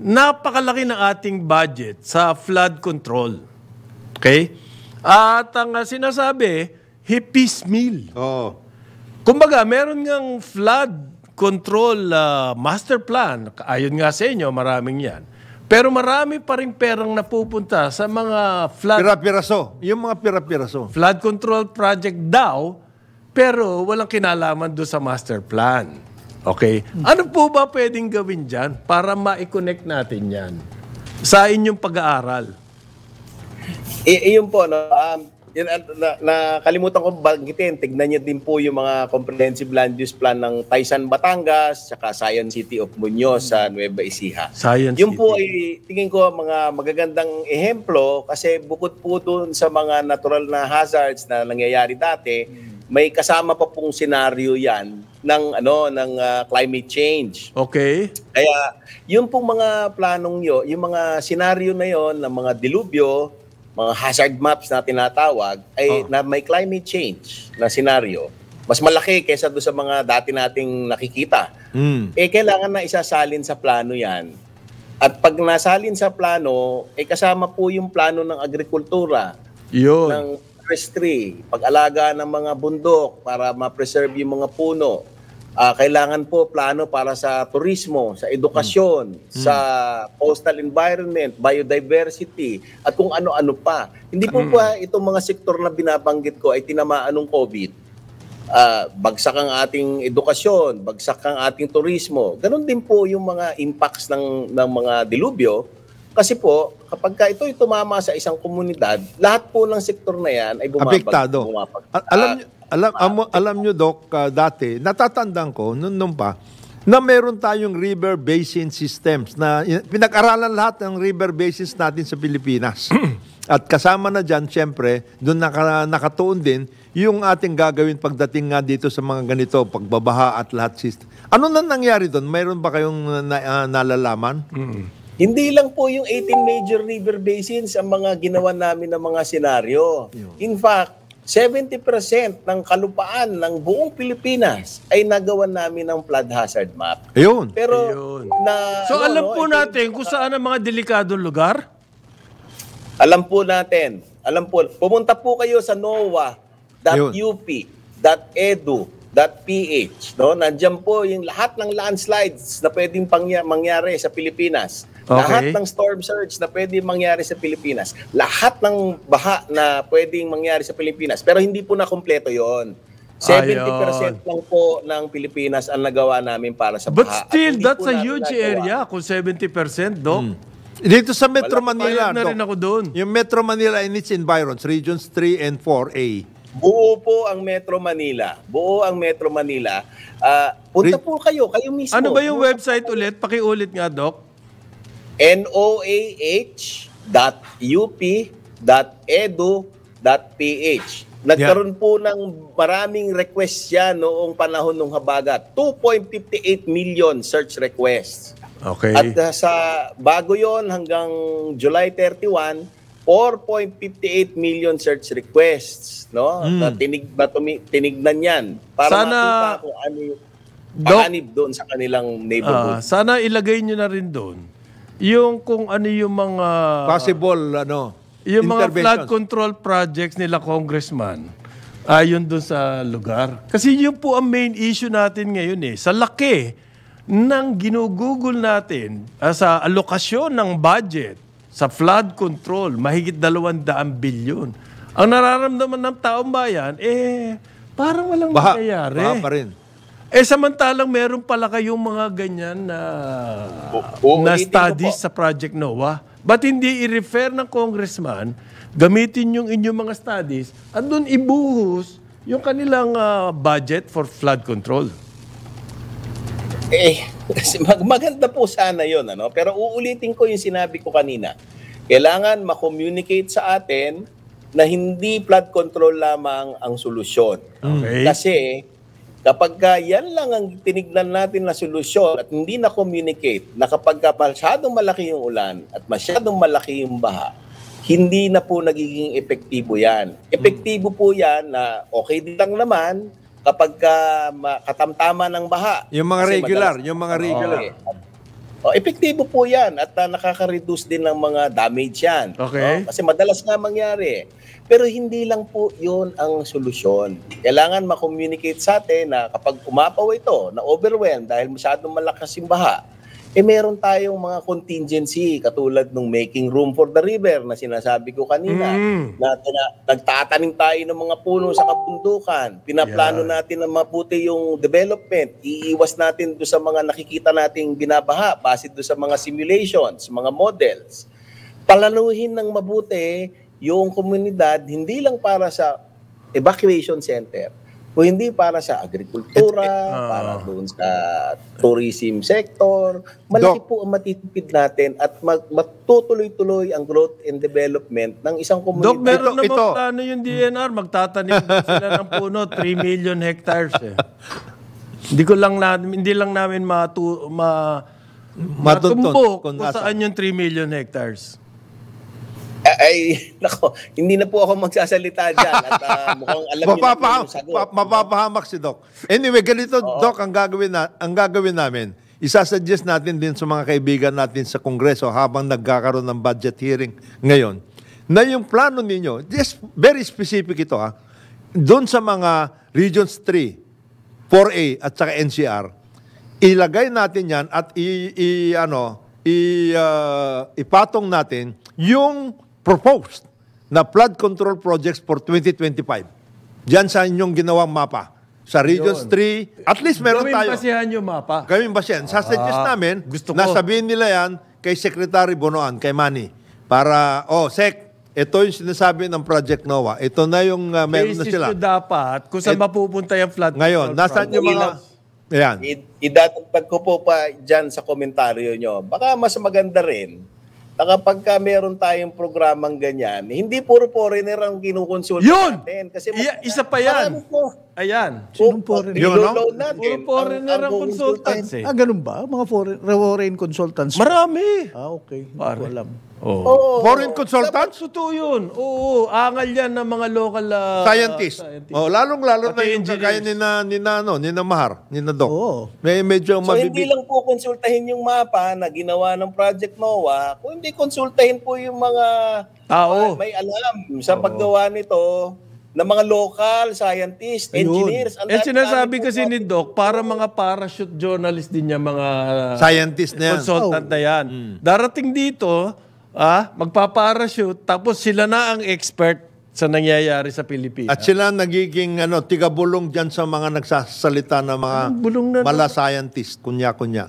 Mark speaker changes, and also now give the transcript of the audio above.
Speaker 1: napakalaki ng ating budget sa flood control. Okay? At ang sinasabi, piecemeal.
Speaker 2: Oo.
Speaker 1: Kumbaga, meron ngang flood control master plan. Ayon nga sa inyo, maraming yan. Pero marami pa rin perang napupunta sa mga flood...
Speaker 2: Pira-piraso. Yung mga pira-piraso.
Speaker 1: Flood control project daw, pero walang kinalaman doon sa master plan. Okay? Ano po ba pwedeng gawin dyan para ma-connect natin yan sa inyong pag-aaral?
Speaker 3: Iyon po, no? Nakalimutan ko banggitin, tignan niyo din po yung mga comprehensive land use plan ng Taysan, Batangas, saka Science City of Muñoz sa Nueva Ecija. Yung po ay tingin ko mga magagandang ehemplo kasi bukod po doon sa mga natural na hazards na nangyayari dati, may kasama pa pong senaryo yan ng climate change.
Speaker 1: Okay.
Speaker 3: Kaya yung pong mga planong yung mga senaryo na yon ng mga dilubyo, mga hazard maps na tinatawag, ay na may climate change na senaryo. Mas malaki kaysa doon sa mga dati nating nakikita. Kailangan na isasalin sa plano yan. At pag nasalin sa plano, kasama po yung plano ng agrikultura, ng forestry, pag-alaga ng mga bundok para ma-preserve yung mga puno. Kailangan po plano para sa turismo, sa edukasyon, sa coastal environment, biodiversity, at kung ano-ano pa. Hindi po pa itong mga sektor na binabanggit ko ay tinamaan ng COVID. Bagsak ang ating edukasyon, bagsak ang ating turismo. Ganon din po yung mga impacts ng mga dilubyo. Kasi po, kapag ito'y tumama sa isang komunidad, lahat po ng sektor na yan ay
Speaker 2: apektado. Alam nyo, Doc, dati, natatandaan ko, nung pa, na meron tayong river basin systems na pinag-aralan lahat ng river basins natin sa Pilipinas. At kasama na dyan, syempre, doon nakatuon din yung ating gagawin pagdating nga dito sa mga ganito, pagbabaha at lahat system. Ano na nangyari doon? Mayroon ba kayong nalalaman?
Speaker 3: Hindi lang po yung 18 major river basins ang mga ginawa namin ng mga senaryo. In fact, 70% ng kalupaan ng buong Pilipinas ay nagawa namin ng flood hazard map.
Speaker 2: Ayun.
Speaker 3: Pero
Speaker 1: so alam po natin kung saan ang mga delikadong lugar?
Speaker 3: Alam po natin. Pumunta po kayo sa noaa.up.edu.ph, no? Nandiyan po yung lahat ng landslides na pwedeng mangyari sa Pilipinas.
Speaker 1: Okay.
Speaker 3: Lahat ng storm surge na pwedeng mangyari sa Pilipinas. Lahat ng baha na pwedeng mangyari sa Pilipinas. Pero hindi po na kumpleto yon. 70% lang po ng Pilipinas ang nagawa namin para sa baha.
Speaker 1: But still, that's a huge area kung 70%, Doc.
Speaker 2: Dito sa Metro Manila,
Speaker 1: na rin ako doon.
Speaker 2: Yung Metro Manila and its environs, regions 3 and 4A.
Speaker 3: Buo po ang Metro Manila. Punta po kayo mismo.
Speaker 1: Ano ba yung website ulit? Pakiulit nga, Doc.
Speaker 3: noah.up.edu.ph. Nagkaroon po ng maraming requests yan noong panahon ng habagat. 2.58 million search requests.
Speaker 1: Okay.
Speaker 3: At sa bago yon hanggang July 31, 4.58 million search requests, no? Tinignan yan para makita kung ano yung panganib doon sa kanilang neighborhood.
Speaker 1: Sana ilagay nyo na rin doon yung kung ano yung mga
Speaker 2: possible
Speaker 1: yung mga flood control projects nila congressman ayon doon sa lugar. Kasi yun po ang main issue natin ngayon sa laki ng ginugugol natin sa alokasyon ng budget sa flood control, mahigit 200 bilyon. Ang nararamdaman ng taong bayan, parang walang nangyayari.
Speaker 2: Baha pa rin.
Speaker 1: Samantalang meron pala kayong mga ganyan na studies sa Project NOAA. Ba't hindi i-refer ng congressman, gamitin yung inyong mga studies, at doon ibuhos yung kanilang budget for flood control?
Speaker 3: Maganda po sana yun. Pero uulitin ko yung sinabi ko kanina. Kailangan ma-communicate sa atin na hindi flood control lamang ang solusyon.
Speaker 1: Okay.
Speaker 3: Kasi kapag yan lang ang tinignan natin na solusyon at hindi na-communicate na kapag masyadong malaki yung ulan at masyadong malaki yung baha, hindi na po nagiging epektibo yan. Epektibo po yan na okay din lang naman kapag katamtama ng baha.
Speaker 2: Yung mga regular.
Speaker 3: Epektibo po yan at nakaka-reduce din ng mga damage yan.
Speaker 1: Okay.
Speaker 3: Kasi madalas nga mangyari. Pero hindi lang po yun ang solusyon. Kailangan ma-communicate sa atin na kapag umapaw ito, na overwhelmed dahil masyadong malakas yung baha, meron tayong mga contingency katulad ng making room for the river na sinasabi ko kanina. Na nagtatanim tayo ng mga puno sa kabundukan. Pinaplano natin na mabuti yung development. Iiwas natin do sa mga nakikita nating binabaha base do sa mga simulations, mga models. Palanuhin ng mabuti yung komunidad hindi lang para sa evacuation center, o hindi para sa agrikultura, para doon sa tourism sector. Malaki po ang matitipid natin at matutuloy-tuloy ang growth and development ng isang komunidad.
Speaker 1: Dok, meron naman plano yung DNR, magtatanim sila ng puno, 3 million hectares eh. Hindi lang namin matumbok kung saan yung 3 million hectares.
Speaker 3: Nako, hindi na po ako magsasalita dyan at mukhang alam niyo na yung sagot.
Speaker 2: Mapapahamak si Doc. Anyway, ganito, Doc, ang gagawin namin, isasuggest natin din sa mga kaibigan natin sa Kongreso habang nagkakaroon ng budget hearing ngayon, na yung plano ninyo, just very specific ito doon sa mga Regions 3, 4A at saka NCR, ilagay natin yan at ipatong natin yung proposed na flood control projects for 2025. Diyan sa inyong ginawang mapa. Sa Regions 3, at least meron tayo.
Speaker 1: Gawin basihan yung mapa.
Speaker 2: Gawin basihan. Sasuggest namin, nasabihin nila yan kay Secretary Bonoan, kay Manny, para, Sec, ito yung sinasabi ng Project NOAA. Ito na yung meron na sila.
Speaker 1: Dapat, kung saan mapupunta yung flood
Speaker 2: ngayon, nasaan yung mga... Ayan.
Speaker 3: Idatagtag ko po pa dyan sa komentaryo nyo. Baka mas maganda rin na kapag meron tayong programang ganyan, hindi puro foreigner ang kinukonsulta natin. Kasi
Speaker 1: isa pa yan. Ayan.
Speaker 3: Sinong foreigner?
Speaker 1: Puro foreigner ang consultants eh.
Speaker 4: Ganun ba? Mga foreign consultants?
Speaker 1: Marami.
Speaker 4: Okay. Hindi ko alam.
Speaker 2: Foreign consultants?
Speaker 1: Totoo yun. Oo, angal yan ng mga local
Speaker 2: scientists. Lalong-lalo na yung kagaya ni na Mahar, ni na Doc. Medyo
Speaker 3: hindi lang po konsultahin yung mapa na ginawa ng Project NOAA, kung hindi konsultahin po yung mga
Speaker 1: tao
Speaker 3: may alam sa paggawa nito ng mga local scientists, engineers.
Speaker 1: Sinasabi kasi ni Doc, para mga parachute journalist din niya, mga
Speaker 2: scientist na yan.
Speaker 1: Consultant na yan. Darating dito, magpaparachute, tapos sila na ang expert sa nangyayari sa Pilipinas.
Speaker 2: At sila nagiging tigabulong dyan sa mga nagsasalita ng mga mala scientist, kunya-kunya.